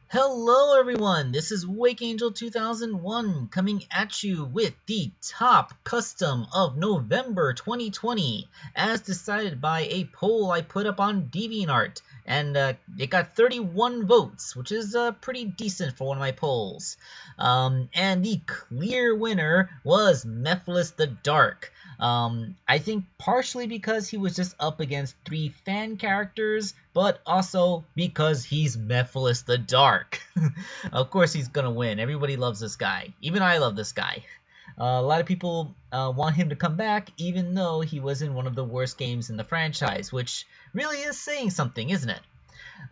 Hello everyone, this is Wake Angel 2001 coming at you with the top custom of November 2020 as decided by a poll I put up on DeviantArt, and it got 31 votes, which is pretty decent for one of my polls. And the clear winner was Mephiles the Dark. I think partially because he was just up against 3 fan characters, but also because he's Mephiles the Dark. Of course he's gonna win. Everybody loves this guy. Even I love this guy. A lot of people want him to come back, even though he was in one of the worst games in the franchise, which really is saying something, isn't it?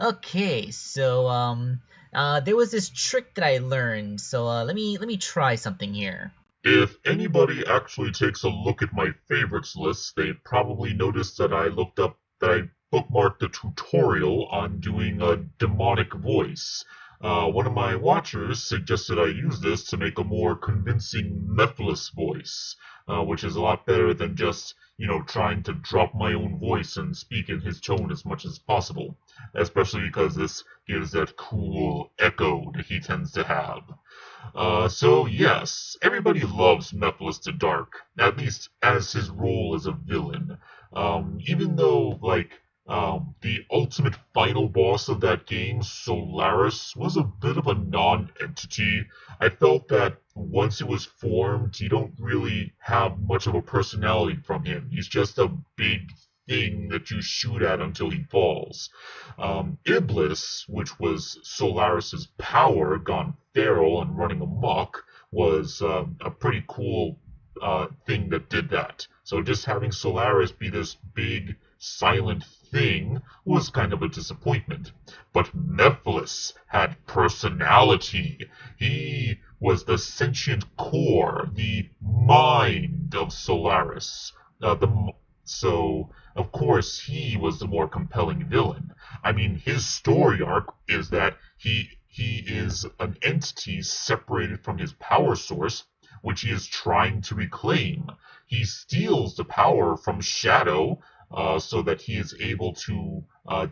Okay, so there was this trick that I learned. So let me try something here. If anybody actually takes a look at my favorites list, they probably noticed that I bookmarked a tutorial on doing a demonic voice. One of my watchers suggested I use this to make a more convincing Mephiles voice, which is a lot better than just, trying to drop my own voice and speak in his tone as much as possible, especially because this gives that cool echo that he tends to have. So yes, everybody loves Mephiles the Dark, at least as his role as a villain. Even though, the ultimate final boss of that game, Solaris, was a bit of a non-entity, I felt that once it was formed, you don't really have much of a personality from him. He's just a big thing that you shoot at until he falls. Iblis, which was Solaris's power gone feral and running amok, was a pretty cool thing that did that. So just having Solaris be this big, silent thing was kind of a disappointment. But Mephiles had personality. He was the sentient core, the mind of Solaris. So, of course, he was the more compelling villain. I mean, his story arc is that he is an entity separated from his power source, which he is trying to reclaim. He steals the power from Shadow, so that he is able to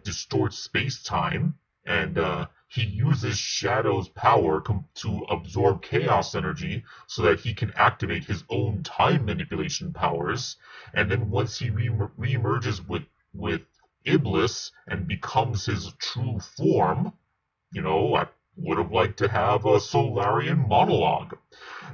distort space-time, and he uses Shadow's power to absorb chaos energy so that he can activate his own time manipulation powers. And then once he reemerges with Iblis and becomes his true form, I would have liked to have a Solarian monologue.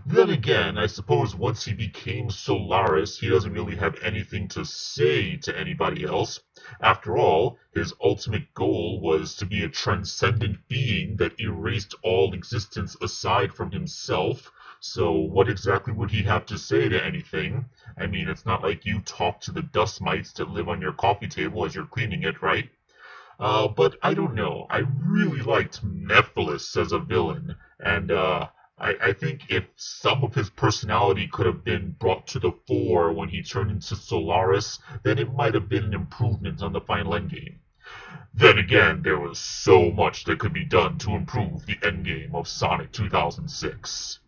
Then again, I suppose once he became Solaris, he doesn't really have anything to say to anybody else. After all, his ultimate goal was to be a transcendent being that erased all existence aside from himself. So what exactly would he have to say to anything? I mean, it's not like you talk to the dust mites that live on your coffee table as you're cleaning it, right? But I don't know. I really liked Mephiles as a villain, and I think if some of his personality could have been brought to the fore when he turned into Solaris, then it might have been an improvement on the final endgame. Then again, there was so much that could be done to improve the endgame of Sonic 2006.